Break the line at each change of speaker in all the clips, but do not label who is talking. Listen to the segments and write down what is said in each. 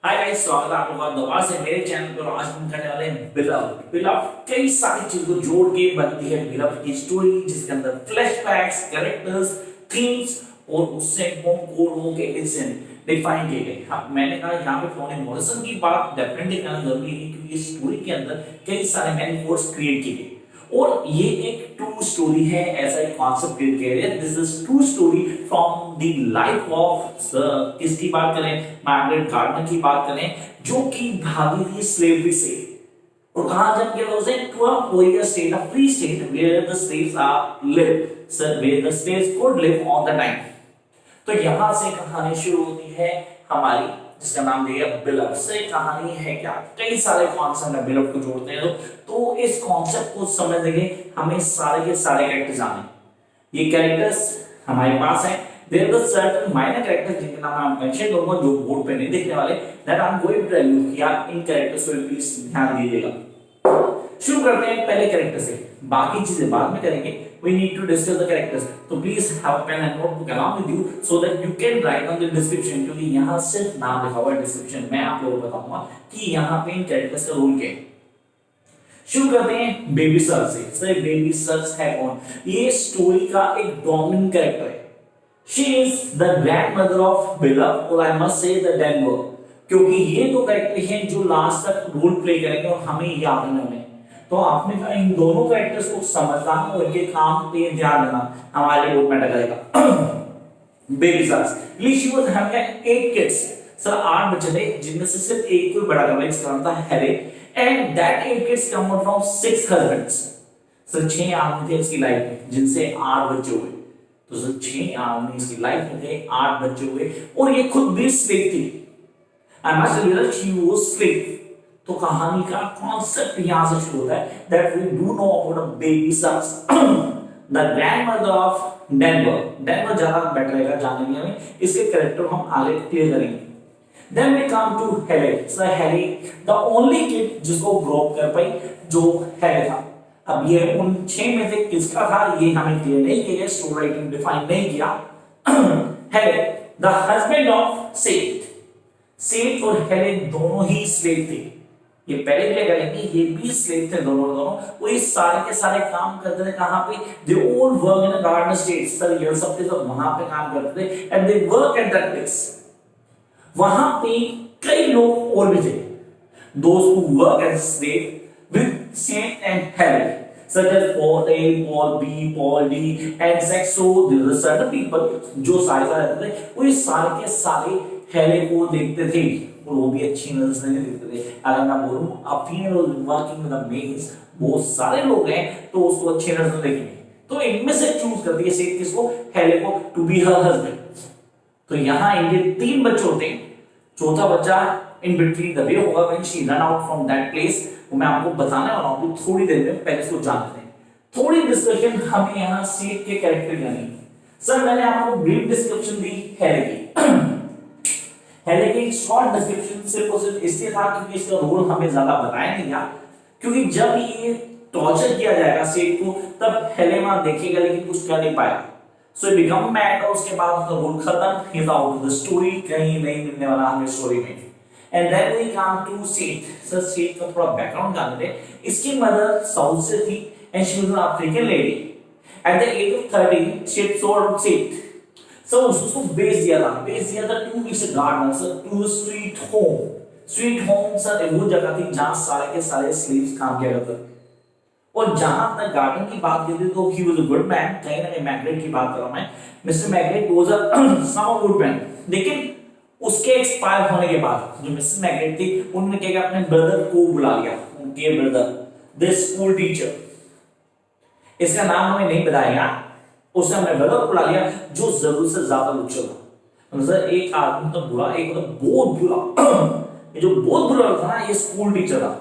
Hi guys, स्वागत है आप लोगों का दोबारा से मेरे चैनल पर। आज हम करने वाले हैं बिलव। बिलव कई सारी चीजों को जोड़ के बनती है बिलव की स्टोरी, जिसके अंदर फ्लैशबैक्स, कैरेक्टर्स, थीम्स और उससे कोड के इंसिडेंट डिफाइन किए गए। हाँ, मैंने कहा यहाँ पे टोनी मॉरिसन की बात डेफिनेटली करना जरूरी है, क्योंकि इस स्टोरी के अंदर कई सारे मैनिफोर्ड्स क्रिएट किए गए और ये एक ट्रू स्टोरी है, ऐसा एक कॉन्सेप्ट क्रिएट किया गया। This is true story from the life of किसकी बात करें, मार्गरेट गार्डनर की बात करें, जो कि भागी थी स्लेवरी से और कहां जब के उसे to a free state, a free state where the slaves are live, sir where the slaves could live on the time. तो यहां से कहानी शुरू होती है हमारी, जिसका नाम दिया बिलव से। कहानी है क्या, कई सारे कॉन्सेप्ट है बिलव को जोड़ते हैं तो इस कॉन्सेप्ट को समझने के हमें सारे के सारे कैरेक्टर्स आने। ये कैरेक्टर्स हमारे पास है। There the certain minor characters जिनके नाम मैं मेंशन करूंगा, जो बोर्ड पे नहीं दिखने वाले, that I am going to tell you कि आप इन कैरेक्टर्स को प्लीज ध्यान दीजिएगा। शुरू करते हैं पहले कैरेक्टर से, बाकी चीजें बाद में करेंगे। We need to discuss the characters. So please have a pen and notebook along with you so that you can write on the description, क्योंकि यहाँ सिर्फ नाम लिखा हुआ है डिस्क्रिप्शन। मैं आप लोगों को बताऊंगा कि यहाँ पे इन कैरेक्टर्स का रोल क्या है। शुरू करते हैं बेबी सर से। सर बेबी सर है कौन? ये स्टोरी का एक डोमिनेंट कैरेक्टर है। She is the grandmother of Bill, और I must say the Denver, क्योंकि ये दो कैरेक्टर हैं जो लास्ट तक रोल प्ले करेंगे और हमें याद रहने वाले। तो आपने कहा इन दोनों कैरेक्टर्स को समझना और इनके काम पे ध्यान देना हमारे लिए बहुत मैटर करेगा। Baby sir she was having 8 kids. Sir 8 बच्चे थे, जिनमें से सिर्फ एक को बड़ा करना, इसका नाम था Harry, and that 8 kids come out from 6 husbands. Sir 6 आदमी थे इसकी लाइफ में, जिनसे 8 बच्चे हुए। तो सर 6 आदमी इसकी लाइफ में थे, 8 बच्चे हुए, और ये खुद भी स्लेव थी। I must tell you that she was slave. तो कहानी का कॉन्सेप्ट यहां से शुरू होता है, that we do know about a baby sons, the grandmother of Denver. Denver ज्यादा बेटर रहेगा जानने में, इसके कैरेक्टर हम आगे क्लियर करेंगे। Then we come to Halle. Sir Halle the only kid जिसको ग्रो अप कर पाई, जो हेले था। अब ये उन 6 में से किसका था ये हमें क्लियर नहीं किया, स्टोरी राइटिंग डिफाइन नहीं किया। हेले the husband of Seth. Seth और हेले दोनों ही स्लेव थे। ये पहले भी करेंगे, ये भी स्लेव थे दोनों। वो ये सारे के सारे काम करते थे कहां पे? They all work in a garden state. Sir ये सब के सब वहां पे काम करते थे, and they work at that place. वहां पे कई लोग और भी थे, दोस्त who work as slave with Sethe and Halle, such as Paul A, Paul B, Paul D, and Saxo. There are certain people जो सारे रहते थे, वो ये सारे के सारे हेले को देखते थे और वो भी अच्छी नजर से देखते थे। अगर मैं बोलूं a female working with a males, बहुत सारे लोग हैं तो उसको अच्छी नजर से देखेंगे। तो इनमें से चूज करती है सेठ किसको? हेले को, टू बी हर हस्बैंड। तो यहाँ इनके 3 बच्चे होते हैं, चौथा बच्चा इन बिटवीन द वे होगा when she run out from that place. वो मैं आपको बताने वाला हूं थोड़ी देर में, पहले इसको जानते हैं। थोड़ी डिस्कशन हमें यहाँ सेठ के कैरेक्टर जानी। सर मैंने आपको ब्रीफ डिस्क्रिप्शन दी हेले की। हेले की शॉर्ट डिस्क्रिप्शन सिर्फ और सिर्फ इसलिए था क्योंकि इसका रोल हमें ज्यादा बताया नहीं गया, क्योंकि जब ये टॉर्चर किया जाएगा सेठ को तब हेले वहां देखेगा लेकिन कुछ कर नहीं पाएगा। सो इट बिकम मैड, और उसके बाद उसका रोल खत्म, he is out of the story, कहीं नहीं मिलने वाला हमें स्टोरी में। And then we come to Sethe. Sir Sethe का थोड़ा बैकग्राउंड जानते हैं। इसकी मदर साउथ से थी and she was an African lady. At the age of 30 she sold Sethe. So उसको बेच दिया था 2 weeks gardener, sir to street home. Street home sir वो जगह थी जहां सारे के सारे स्लेव्स काम किया करते थे। और जहां तक गार्डन की बात करते तो he was a good man. कहीं ना कहीं मैग्रेट की बात कर रहा हूं मैं, Mr Magret was a some good man. लेकिन उसके एक्सपायर होने के बाद जो मिसेस मैग्रेट थी, उन्होंने क्या किया, अपने ब्रदर को बुला लिया, उनके ब्रदर, दिस स्कूल टीचर, इसका नाम हमें नहीं बताया, उसने अपने ब्रदर को बुला लिया जो जरूरत से ज्यादा लुच्चा था। मतलब एक आदमी तो बुरा, एक मतलब बहुत बुरा। ये जो बहुत बुरा था ना, ये स्कूल टीचर था।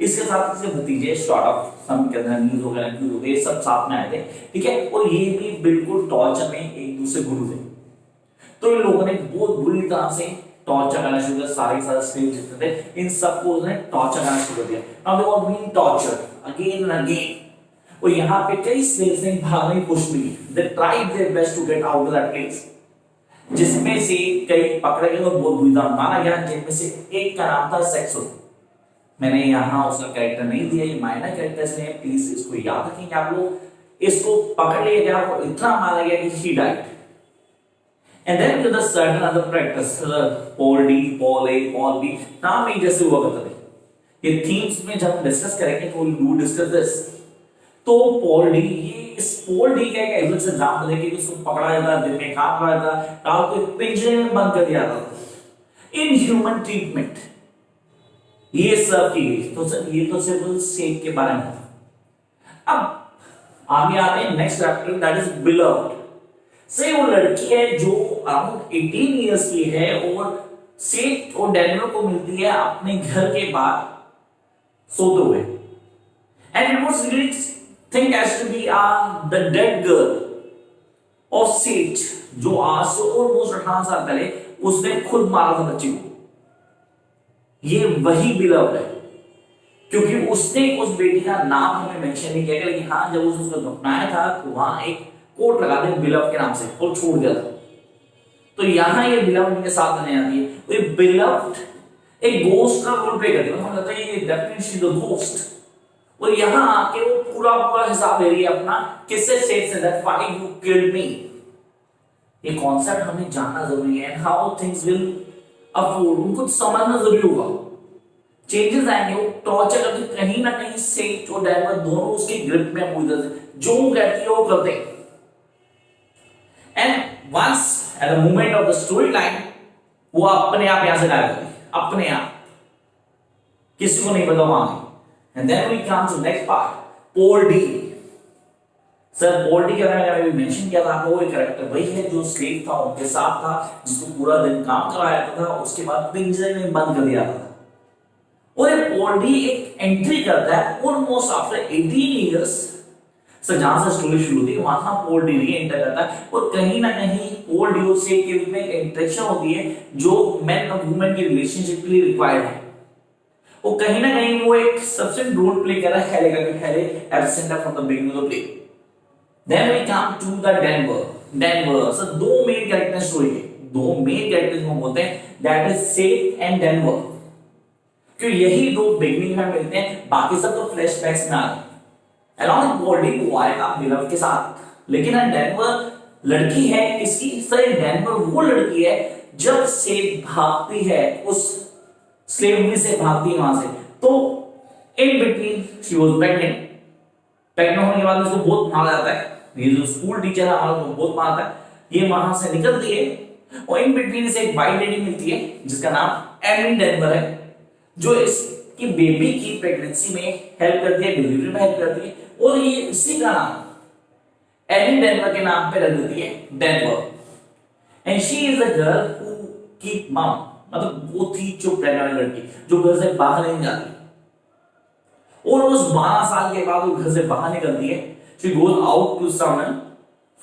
इसके साथ इसके भतीजे शॉर्ट ऑफ सम के अंदर न्यूज हो गए, सब साथ में आए थे, ठीक है। और ये भी बिल्कुल टॉर्चर में एक दूसरे गुरु थे। तो इन लोगों ने बहुत बुरी तरह से टॉर्चर करना शुरू किया। सारे स्लेव जितने थे इन सबको उसने टॉर्चर करना शुरू कर दिया। Now they were being tortured again and again. और यहाँ पे कई स्लेव्स ने भागने की कोशिश की। They tried their best to get out of that place, जिसमें से कई पकड़े गए और बहुत बुरी तरह मारा गया, जिनमें से एक का नाम था सेक्सो। मैंने यहाँ उसका कैरेक्टर नहीं दिया, ये माइनर कैरेक्टर्स ने, प्लीज इसको याद रखेंगे आप लोग। इसको पकड़ लिया गया और इतना मारा गया कि he died. And then with the certain other practice, Paul D, Paul A, Paul B, नाम एक जैसे हुआ करते थे। ये थीम्स में जब हम डिस्कस करेंगे तो वी डिस्कस दिस। तो पॉल डी, ये इस पॉल डी का एक एग्जैक्ट एग्जांपल है कि उसको पकड़ा जाता, दिन में काम करा जाता, रात को एक पिंजरे में बंद कर दिया जाता। इन ह्यूमन ट्रीटमेंट ये सब की गई। तो सर ये तो सिर्फ सेक के बारे में। अब आगे आते हैं next chapter, that is beloved. से वो लड़की है जो अराउंड 18 इयर्स की है और सेठ और डैनियल को मिलती है अपने घर के बाहर सोते हुए। And it was really think as to be the dead girl of Sethe, जो आज से ऑलमोस्ट 18 साल पहले उसने खुद मारा था बच्ची को। ये वही बिलव्ड है, क्योंकि उसने उस बेटी का नाम हमें मेंशन नहीं किया, लेकिन हाँ जब उसको दफनाया था तो वहां एक कोट लगा दे बिलव्ड के नाम से और छोड़ दिया था। तो यहां ये बिलव्ड के साथ आने आती है। तो ये बिलव्ड एक गोस्ट का रोल प्ले करती है, मतलब लगता है ये डेफिनेटली द गोस्ट। और यहां आके वो पूरा पूरा हिसाब ले रही है अपना, किससे सेठ से, that why you killed me. ये कॉन्सेप्ट हमें जानना जरूरी है, हाउ थिंग्स विल अफोर्ड, उनको समझना जरूरी होगा। चेंजेस आएंगे, वो टॉर्चर करके कहीं ना कहीं सेठ और डैनियल दोनों उसके ग्रिप में पूरी तरह से जो कहती है वो करते हैं। And once at the moment of the story line वो अपने आप यहां से गायब हो गई, अपने आप, किसी को नहीं पता वहां गई। And then we come to next part, Paul D. Sir Paul D के बारे में मेंशन किया था, वो एक कैरेक्टर वही है जो स्लेव था, उनके साथ था, जिसको पूरा दिन काम कराया था, उसके बाद पिंजरे में बंद कर दिया था। और ये पॉल डी एक एंट्री करता है ऑलमोस्ट आफ्टर 18 इयर्स। सर जहां से स्टोरी शुरू होती है वहां पॉल डी री एंटर करता है और कहीं ना कहीं पॉल डी और सेठ के बीच में एक इंटरेक्शन होती है जो मैन और वुमेन के रिलेशनशिप के लिए रिक्वायर्ड है। और कहीं ना कहीं वो एक सब्सिडेंट रोल प्ले कर रहा है हेले का, कि Halle absent from the beginning of the play. Then we come to the Denver. Sir दो मेन कैरेक्टर स्टोरी के, दो मेन कैरेक्टर्स को बोलते हैं, that is Sethe and Denver. क्यों यही दो बिगिनिंग में मिलते हैं, बाकी सब तो फ्लैशबैक्स में आ रहे हैं। अलॉन्ग बॉडी वो आएगा बिलव्ड के साथ, लेकिन डेनवर लड़की है किसकी? सर डेनवर वो लड़की है जब सेठ भागती है, उस स्लेवरी से भागती है वहां से, तो in between she was pregnant. Pregnant होने के बाद उसको बहुत मारा जाता है, ये जो स्कूल टीचर है हमारा बहुत मारता है, ये वहां से निकलती है और इन बिटवीन से एक वाइट लेडी मिलती है जिसका नाम एमी डेनवर है, जो इसकी बेबी की प्रेगनेंसी में हेल्प करती है, डिलीवरी में हेल्प करती है, और ये इसी का नाम एमी डेनवर के नाम पे रख देती है, Denver. And she is a girl who keep मम, मतलब वो थी जो प्रेग्नेंट लड़की जो घर से बाहर नहीं जाती, और उस 12 साल के बाद वो घर से बाहर निकलती है। She goes out to someone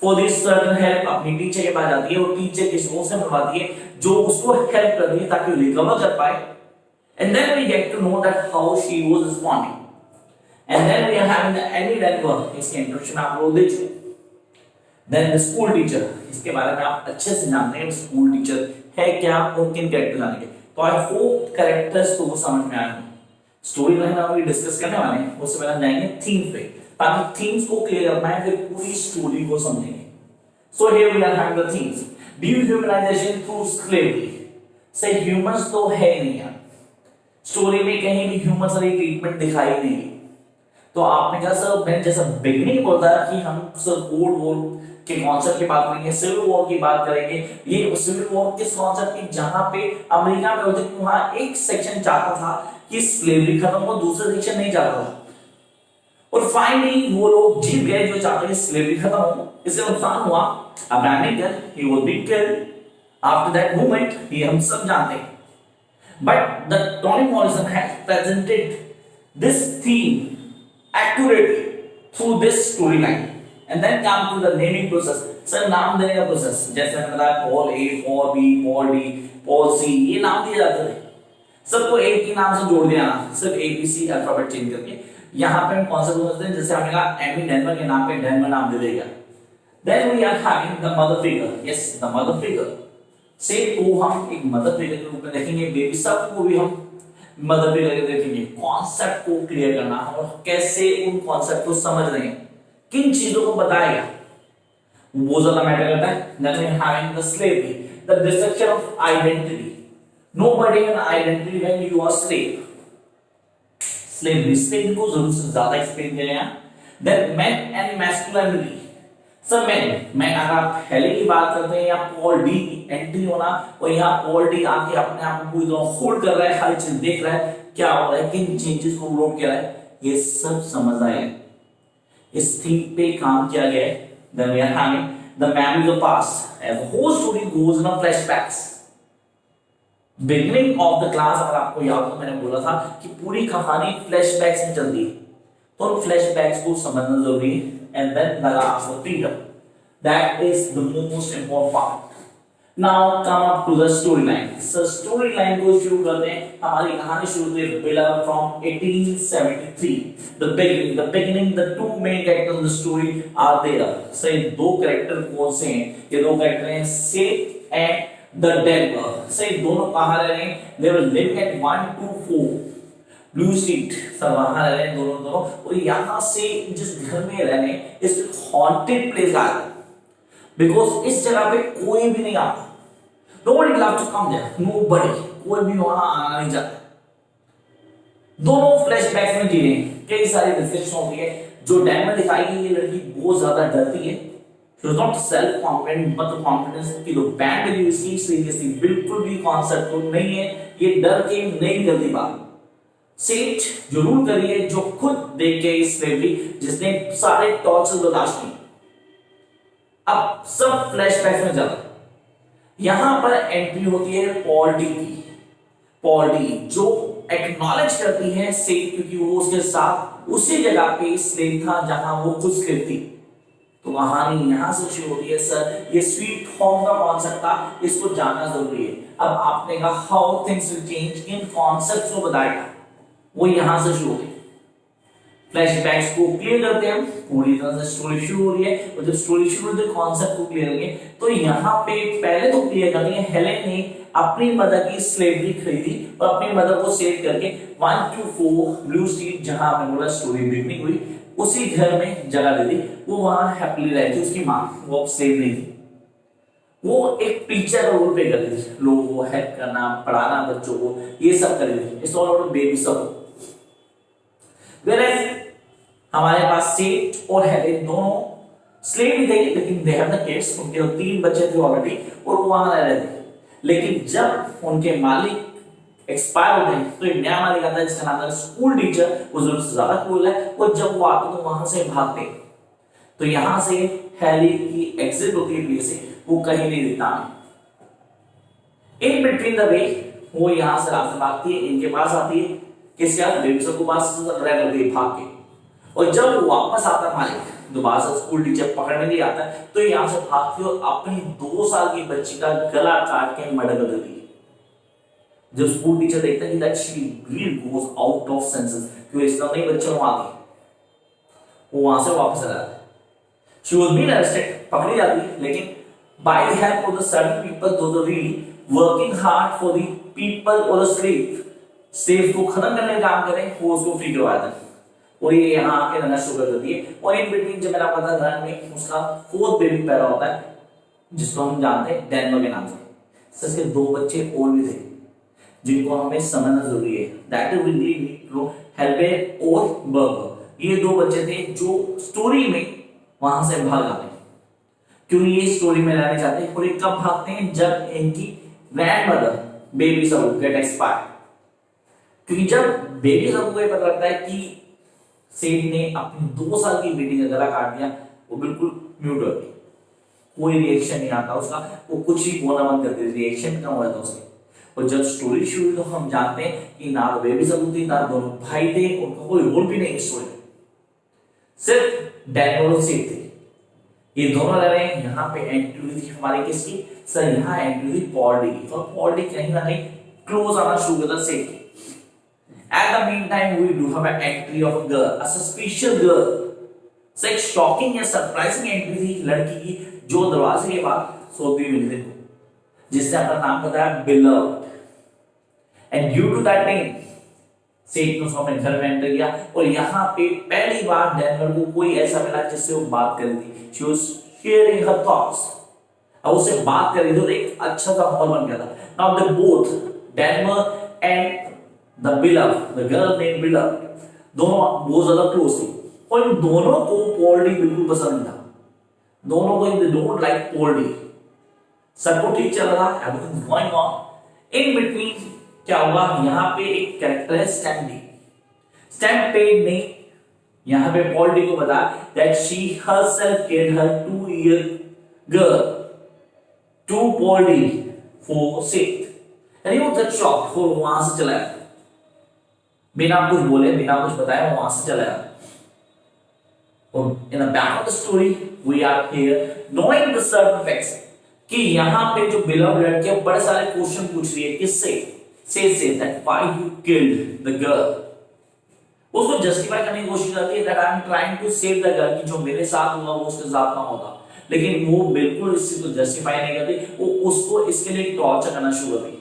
for this certain help, अपनी टीचर के पास जाती है और टीचर किसी से मिलवाती है जो उसको हेल्प करती है ताकि रिकवर कर पाए। And then we get to know that how she was responding. And then we are having the Annie Denver, इसके इंट्रोडक्शन आप लोग देख चुके। Then the school teacher, इसके बारे में आप अच्छे से जानते हैं स्कूल टीचर है क्या और किन कैरेक्टर जानेंगे। तो आई होप कैरेक्टर्स तो वो समझ में आए हों। स्टोरी लाइन हम अभी डिस्कस करने वाले हैं, उससे पहले जाएंगे थीम पे, ताकि थीम्स को क्लियर करना है, फिर पूरी स्टोरी को समझेंगे। So here we are having the themes. Dehumanization through slavery. से ह्यूमंस तो है नहीं यार, स्टोरी में कहीं भी ह्यूमन से ट्रीटमेंट दिखाई नहीं। तो आपने कहा सर, मैंने जैसा बिगिनिंग बोला कि हम सर कोल्ड वॉर के कॉन्सेप्ट की बात करेंगे, सिविल वॉर की बात करेंगे। ये सिविल वॉर किस कॉन्सेप्ट की, जहां पे अमेरिका में होते कि वहां एक सेक्शन चाहता था कि स्लेवरी खत्म हो, दूसरा सेक्शन नहीं चाहता था, और फाइनली वो लोग जीत गए जो चाहते थे स्लेवरी खत्म हो। इससे नुकसान हुआ, Abraham Lincoln he was been killed after that movement, ये हम सब जानते हैं। But the Toni Morrison has presented this theme accurately through this storyline, and then come to the naming process. Sir नाम देने का प्रोसेस, जैसे मैंने बताया Paul A, Paul B, Paul D, Paul C, ये नाम दिए जाते थे। सबको एक ही नाम से जोड़ दिया, सिर्फ ABC अल्फाबेट चेंज करके। यहाँ पे हम कॉन्सेप्ट समझते हैं, जैसे हमने कहा एमी डेनवर के नाम पे डेनवर नाम दे देगा। Then we are having the mother figure. Yes, the mother figure. सेठ को हम एक मदर फिगर के रूप में देखेंगे, बेबी सब को भी हम मदर फिगर के देखेंगे। कॉन्सेप्ट को क्लियर करना और कैसे उन कॉन्सेप्ट को समझ रहे हैं, किन चीजों को बताएगा, वो ज्यादा मैटर करता है। Then we having the slavery, the destruction of identity. Nobody can identity when you are slave. Slavery को जरूर से ज्यादा एक्सप्लेन करें यहाँ। Then men and masculinity. सब मैं अगर आप पहले की बात करते हैं, या पॉल डी एंट्री होना और यहाँ पॉल डी आके अपने आप को पूरी तरह होल्ड कर रहा है, हर चीज देख रहा है क्या हो रहा है, किन चेंजेस को नोट किया है, ये सब समझ आए, इस थिंग पे काम किया गया है। Then we are having the memory of the past. As the whole story goes in a flashbacks. Beginning of the class, अगर आपको याद हो मैंने बोला था कि पूरी कहानी फ्लैशबैक्स में चलती है, तो उन फ्लैशबैक्स को समझना जरूरी है। And then the last of freedom. That is the most important part. Now come up to the storyline. So storyline को शुरू करते हैं, हमारी कहानी शुरू होती है build from 1873. The beginning, the two main characters in the story are there. So ये दो कैरेक्टर कौन से हैं? ये दो कैरेक्टर हैं सेठ and the Delver. So ये दोनों कहाँ रह रहे हैं? They were living at 124 blue street. सब वहां रह रहे हैं दोनों, और यहाँ से जिस घर में रह रहे हैं इस हॉन्टेड प्लेस आ गया, बिकॉज इस जगह पे कोई भी नहीं आता। Nobody loves to come there. Nobody, कोई भी वहां आना नहीं चाहता। दोनों फ्लैशबैक्स में जी रहे हैं, कई सारी डिस्कशन होती है। जो डैम दिखाई गई ये लड़की बहुत ज्यादा डरती है, she was not self confident, but the confidence की जो बैंड है इसकी सीरियसली बिल्कुल भी कॉन्सेप्ट तो नहीं है, ये डर के नहीं निकलती बात। सेठ जो रूल करी है, जो खुद देख के इस स्लेवरी, जिसने सारे टॉर्चर्स बर्दाश्त किए। अब सब फ्लैशबैक में जाता है। यहां पर एंट्री होती है पॉल डी की। पॉल डी जो एक्नॉलेज करती है सेठ, क्योंकि वो उसके साथ उसी जगह पे स्लेव था जहां वो खुद स्लेव थी। तो कहानी यहां से शुरू होती है। सर ये स्वीट होम का कॉन्सेप्ट था, इसको जानना जरूरी है। अब आपने कहा how things will change, in concepts को बताएगा, वो यहां से शुरू होती है। फ्लैशबैक्स को क्लियर करते हैं, पूरी तरह से स्टोरी शुरू हो रही है, और जब स्टोरी शुरू होती है कॉन्सेप्ट को क्लियर करेंगे, तो यहाँ पे पहले तो क्लियर करते हैं हेलेन ने अपनी मदर की स्लेवरी खरीदी और अपनी मदर को सेव करके 124 ब्लू स्ट्रीट, जहां आपने बोला स्टोरी बिगनिंग हुई, उसी घर में जगह दे दी। वो वहां हैप्पीली रहती, उसकी माँ वो स्लेव नहीं थी, वो एक टीचर का रोल प्ले करती थी, लोगों को हेल्प करना, पढ़ाना बच्चों को, ये सब कर रही थी। इट्स ऑल अबाउट बेबी सब। Whereas हमारे पास सेठ और हेलेन दोनों स्लेव ही थे, लेकिन दे हैव द किड्स, उनके 3 बच्चे थे ऑलरेडी, और वो वहां रह रहे थे। लेकिन जब उनके मालिक एक्सपायर होते हैं, तो एक नया मालिक आता है जिसका नाम है स्कूल टीचर, वो जरूरत से ज्यादा कूल है, और जब वो आते तो वहां से भागते। तो यहां से हेली की एग्जिट होती है प्लेस से, वो कहीं नहीं दिखता। इन बिटवीन द वे वो यहां से रास्ते भागती है, इनके पास आती है, किसके पास? बेबी सब को पास रह गई भाग के। और जब वो वापस आता है मालिक, दोबारा से स्कूल टीचर पकड़ने नहीं आता है, तो यहाँ से भागती है और अपनी 2 साल की बच्ची का गला काट के मर्डर कर देती है। जब स्कूल टीचर देखता है कि that she really goes out of senses, क्योंकि इसका नहीं बच्चा वहां आ गई, वो वहां से वापस आ जाता है। शी वाज बीन अरेस्टेड, पकड़ी जाती है, लेकिन by the help of the certain people those really working hard for the people और द स्लेव को खत्म करने का काम करें, वो उसको फ्री करवाया था। और ये यहाँ आके रहना शुरू कर देती है। और इन बिटवीन जब मैंने पता रन में उसका 4th बेबी पैदा होता है, जिसको हम जानते हैं डेनवर के नाम से। इसके 2 बच्चे और भी थे, जिनको हमें समझना जरूरी है। That will need to help और बर्गर। ये 2 बच्चे थे जो स्टोरी में वहां से भाग आते हैं, क्योंकि ये स्टोरी में रहना चाहते हैं। और ये कब भागते हैं? जब इनकी ग्रैंडमदर बेबी सब गेट एक्सपायर। क्योंकि जब बेबी सब को ये पता लगता है कि सेठ ने अपनी 2 साल की बेटी का गला काट दिया, वो बिल्कुल म्यूट हो गई, कोई रिएक्शन नहीं आता उसका, वो कुछ ही बोलना बंद कर देती, रिएक्शन कम हो जाता उसके। और जब स्टोरी शुरू हुई तो हम जानते हैं कि ना तो बेबी सब थी, ना दोनों भाई थे, उनका कोई रोल भी नहीं स्टोरी में, सिर्फ डैन और सेठ थे। ये दोनों रह रहे हैं। यहाँ पे एंट्री हुई थी हमारी किसकी? सर यहाँ एंट्री हुई पॉल डी की, और पॉल डी कहीं ना कहीं क्लोज आना शुरू करता सेठ की। At the meantime, we do have an entry of a girl, a suspicious girl. So एक shocking या surprising entry थी लड़की की, जो दरवाजे के बाद सोती हुई मिली थी। जिसने अपना नाम बताया beloved, and due to that name Sethe ने उसको अपने घर में एंटर किया, और यहाँ पे पहली बार डेनवर को कोई ऐसा मिला जिससे वो बात कर रही थी। She was sharing her thoughts, अब उससे बात कर रही थी और एक अच्छा सा माहौल बन गया था। Now they both Denver and the beloved, the girl name beloved, दोनों बहुत ज्यादा क्लोज थी, और इन दोनों को पॉल डी बिल्कुल पसंद नहीं था। दोनों को they don't like Paul D. सब कुछ ठीक चल रहा है, everything going on. In between क्या हुआ, यहाँ पे एक कैरेक्टर है स्टैम्पी। स्टैम्पेड ने यहाँ पे पॉल डी को बताया that she herself give her 2-year girl to Paul D for safe, and he was just shocked, और वहां से चला गया बिना कुछ बोले, बिना कुछ बताए वहां से चला गया। और in the back of the story we are here knowing the certain facts कि यहाँ पे जो बिलव्ड लड़की है बड़े सारे क्वेश्चन पूछ रही है किससे, say that why you killed the girl. उसको जस्टिफाई करने की कोशिश करती है that I am trying to save the girl, कि जो मेरे साथ हुआ वो उसके साथ ना होता, लेकिन वो बिल्कुल इस चीज को जस्टिफाई नहीं करती, वो उसको इसके लिए टॉर्चर करना शुरू करती है।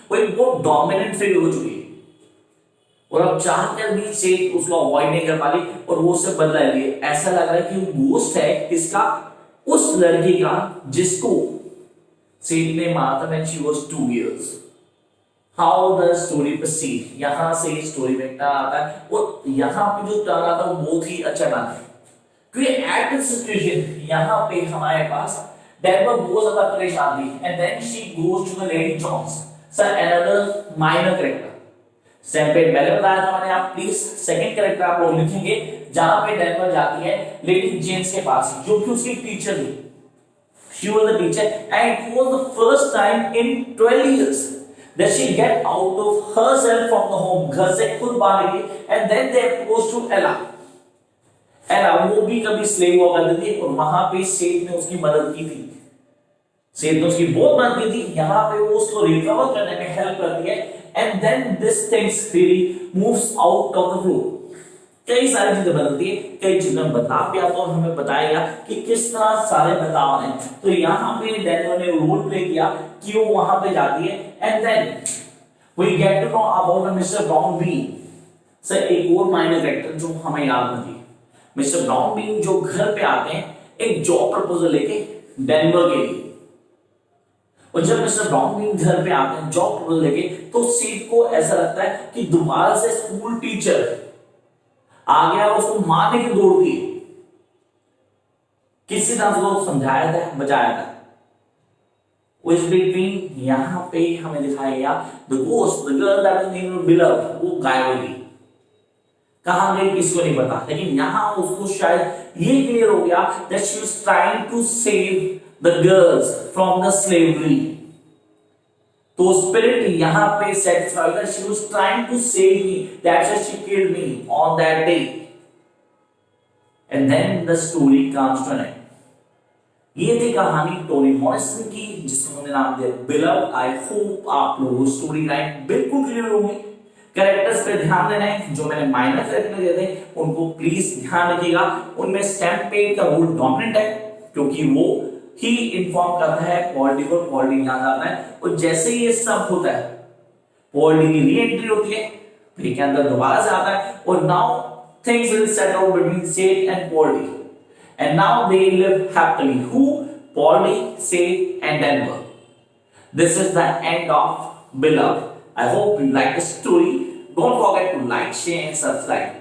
वो एक बहुत डोमिनेंट फिगर हो चुकी है, और अब चाहकर भी सेठ उसको अवॉइड नहीं कर पा रही, और वो उससे बदला ले रही है। ऐसा लग रहा है कि वो गोस्ट है किसका, उस लड़की का जिसको सेठ ने मारा था when she was 2 years। How the story proceed, यहां से स्टोरी में टर्न आता है, और यहां पे जो टर्न आता है वो बहुत ही अच्छा टर्न है, क्योंकि एट दिस सिचुएशन यहां पे हमारे पास डेनवर बहुत ज्यादा परेशान थी, and then she goes to the lady Jones, sir another minor character. Stamp Paid पहले बताया था मैंने, आप प्लीज सेकंड कैरेक्टर आप लोग लिखेंगे, जहां पे डेनवर जाती है लेडी जेम्स के पास, जो कि उसकी टीचर थी। She was the teacher, and it was the first time in 12 years that she get out of herself from the home, घर से खुद बाहर निकली, and then they approached to Ella। Ella वो भी कभी स्लेव हुआ करती थी, और वहां पे सेठ ने उसकी मदद की थी, सेठ ने उसकी बहुत मदद की थी। यहाँ पे वो उसको रिकवर करने में हेल्प करती है, and then this things really moves out of the floor। कई सारी चीजें बदलती है, कई चीजें बदलाव भी आता है, और हमें बताया गया कि किस तरह सारे बदलाव हैं। तो यहाँ पे डेनवर ने रोल प्ले किया कि वो वहां पे जाती है, and then we get to know about Mr Brown Bean. Sir एक और माइनर कैरेक्टर जो हमें याद होगी, मिस्टर ब्राउन बीन जो घर पे आते हैं एक जॉब प्रपोजल लेके डेनवर के लिए, और जब मिस्टर ब्राउन बीन घर पे आते हैं जॉब प्रपोजल लेके, तो सीट को ऐसा लगता है कि दोबारा से स्कूल टीचर आ गया और उसको मारने की दौड़ दी। किसी तरह से उसको समझाया था, बचाया था। उस बिटवीन यहां पे हमें दिखाया गया the ghost, the girl that was named beloved, वो गायब हो गई, कहां गई किसी को नहीं पता, लेकिन यहां उसको शायद ये क्लियर हो गया that she was trying to save the girls from the slavery. तो स्पिरिट यहां पे satisfied that she was trying to save me, that's why she killed me on that day, and then the story comes to an end. ये थी कहानी Tony Morrison की, जिसको हमने नाम दिया बिलव्ड। आई होप आप लोगों को स्टोरी लाइन बिल्कुल क्लियर होगी। कैरेक्टर्स पे ध्यान देना है, जो मैंने माइनर कैरेक्टर दिए थे उनको प्लीज ध्यान रखिएगा। उनमें स्टैम्पेड का रोल डोमिनेंट है, क्योंकि वो ही इन्फॉर्म करता है पॉल डी को, पॉल डी यहाँ जाता है, और जैसे ही ये सब होता है पॉल डी की री एंट्री होती है, फिर के अंदर दोबारा से आता है, और now things will set out between Seth and Paul D, and now they live happily. Who? Paul D, Seth, and Denver. This is the end of Beloved. I hope you like the story. Don't forget to like, share, and subscribe.